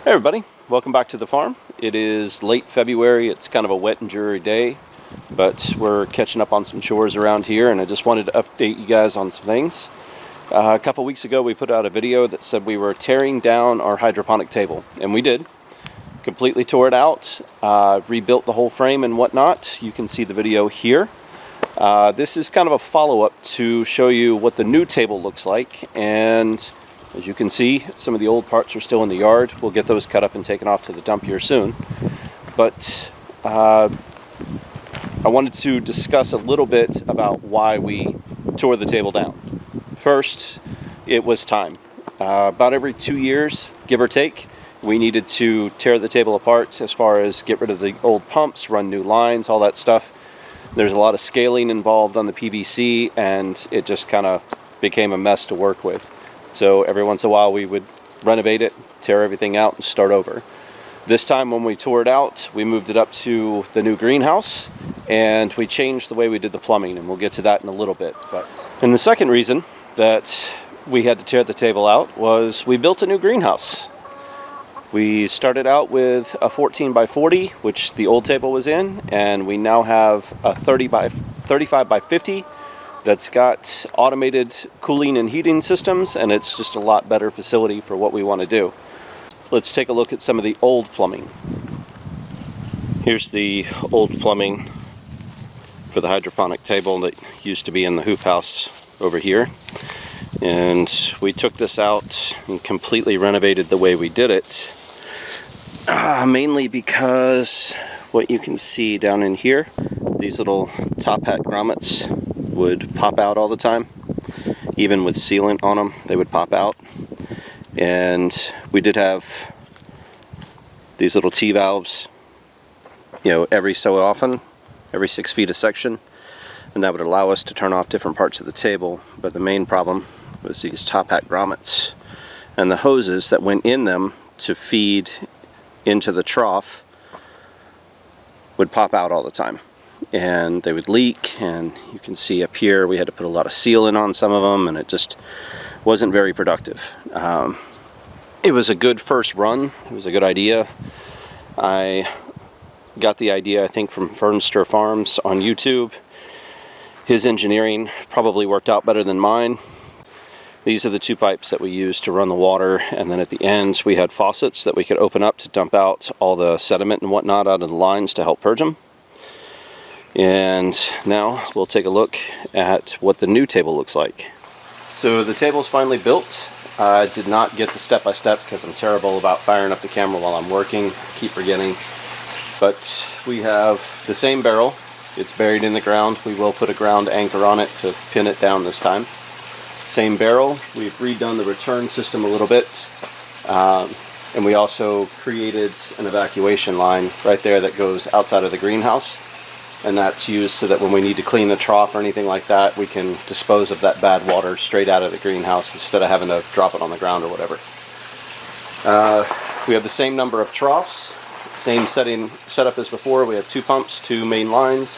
Hey everybody, welcome back to the farm. It is late February. It's kind of a wet and dreary day, but we're catching up on some chores around here, and I just wanted to update you guys on some things. A couple weeks ago we put out a video that said we were tearing down our hydroponic table, and we did. Completely tore it out, rebuilt the whole frame and whatnot. You can see the video here. This is kind of a follow-up to show you what the new table looks like, and as you can see, some of the old parts are still in the yard. We'll get those cut up and taken off to the dump here soon. But I wanted to discuss a little bit about why we tore the table down. First, it was time. About every 2 years, give or take, we needed to tear the table apart as far as get rid of the old pumps, run new lines, all that stuff. There's a lot of scaling involved on the PVC, and it just kind of became a mess to work with. So every once in a while we would renovate it, tear everything out, and start over. This time when we tore it out, we moved it up to the new greenhouse, and we changed the way we did the plumbing, and we'll get to that in a little bit. And the second reason that we had to tear the table out was we built a new greenhouse. We started out with a 14 by 40, which the old table was in, and we now have a 35 by 50 that's got automated cooling and heating systems, and it's just a lot better facility for what we want to do. Let's take a look at some of the old plumbing. Here's the old plumbing for the hydroponic table that used to be in the hoop house over here. And we took this out and completely renovated the way we did it. Mainly because what you can see down in here, these little top hat grommets would pop out all the time. Even with sealant on them, they would pop out. And we did have these little T-valves, every so often, every 6 feet a section, and that would allow us to turn off different parts of the table. But the main problem was these top hat grommets and the hoses that went in them to feed into the trough would pop out all the time, and they would leak. And you can see up here we had to put a lot of sealant on some of them, and it just wasn't very productive. It was a good first run. It was a good idea. I got the idea, I think, from Fernster Farms on YouTube. His engineering probably worked out better than mine. These are the two pipes that we used to run the water, and then at the ends we had faucets that we could open up to dump out all the sediment and whatnot out of the lines to help purge them. And now we'll take a look at what the new table looks like. So the table's finally built. I did not get the step-by-step because I'm terrible about firing up the camera while I'm working. I keep forgetting. But we have the same barrel. It's buried in the ground. We will put a ground anchor on it to pin it down this time. Same barrel. We've redone the return system a little bit. And we also created an evacuation line right there that goes outside of the greenhouse. And that's used so that when we need to clean the trough or anything like that, we can dispose of that bad water straight out of the greenhouse instead of having to drop it on the ground or whatever. We have the same number of troughs, same setup as before. We have 2 pumps, 2 main lines.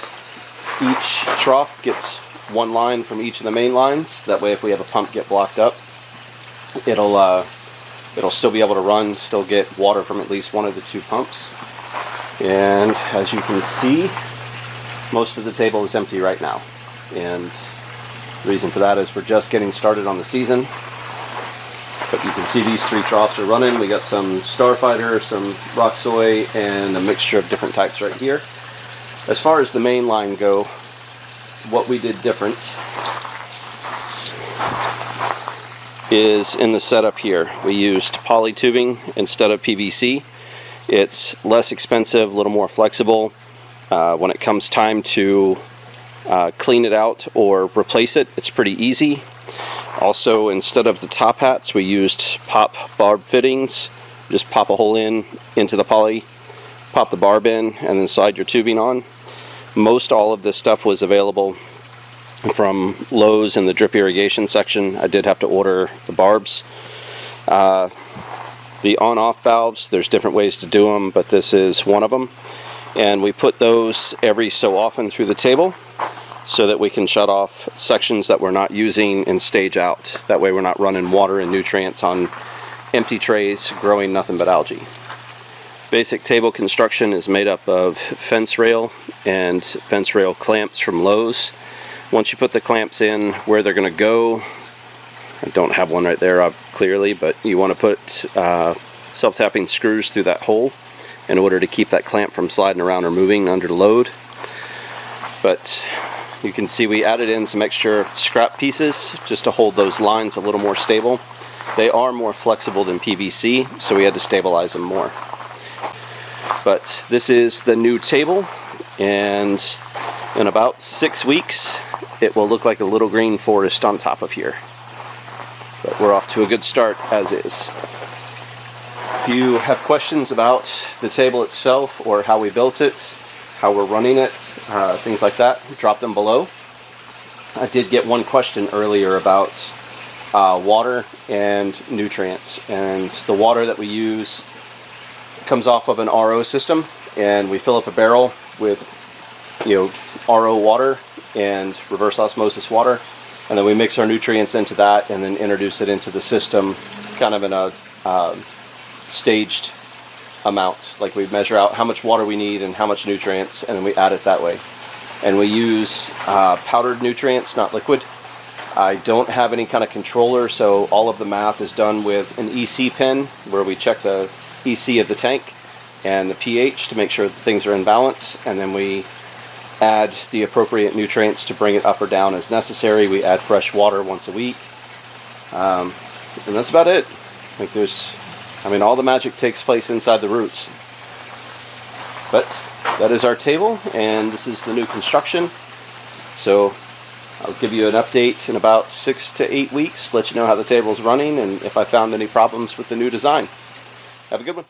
Each trough gets 1 line from each of the main lines. That way if we have a pump get blocked up, it'll still be able to run, still get water from at least one of the 2 pumps. And as you can see, most of the table is empty right now, and the reason for that is we're just getting started on the season. But you can see these 3 troughs are running. We got some Starfighter, some Rock Soy, and a mixture of different types right here. As far as the main line go, what we did different is in the setup here. We used poly tubing instead of PVC. It's less expensive, a little more flexible. When it comes time to clean it out or replace it, it's pretty easy. Also, instead of the top hats, we used pop barb fittings. Just pop a hole into the poly, pop the barb in, and then slide your tubing on. Most all of this stuff was available from Lowe's in the drip irrigation section. I did have to order the barbs. The on-off valves, there's different ways to do them, but this is one of them. And we put those every so often through the table so that we can shut off sections that we're not using and stage out. That way we're not running water and nutrients on empty trays growing nothing but algae. Basic table construction is made up of fence rail and fence rail clamps from Lowe's. Once you put the clamps in, where they're going to go, I don't have one right there clearly, but you want to put self-tapping screws through that hole in order to keep that clamp from sliding around or moving under load. But you can see we added in some extra scrap pieces just to hold those lines a little more stable. They are more flexible than PVC, so we had to stabilize them more. But this is the new table, and in about 6 weeks it will look like a little green forest on top of here. But we're off to a good start as is. If you have questions about the table itself or how we built it, how we're running it, things like that, drop them below. I did get one question earlier about water and nutrients, and the water that we use comes off of an RO system, and we fill up a barrel with RO water and reverse osmosis water, and then we mix our nutrients into that and then introduce it into the system kind of in a staged amount. Like we measure out how much water we need and how much nutrients, and then we add it that way. And we use powdered nutrients, not liquid. I don't have any kind of controller, so all of the math is done with an EC pen, where we check the EC of the tank and the pH to make sure that things are in balance, and then we add the appropriate nutrients to bring it up or down as necessary. We add fresh water once a week, and that's about it. Like all the magic takes place inside the roots. But that is our table, and this is the new construction. So I'll give you an update in about 6 to 8 weeks, let you know how the table is running and if I found any problems with the new design. Have a good one.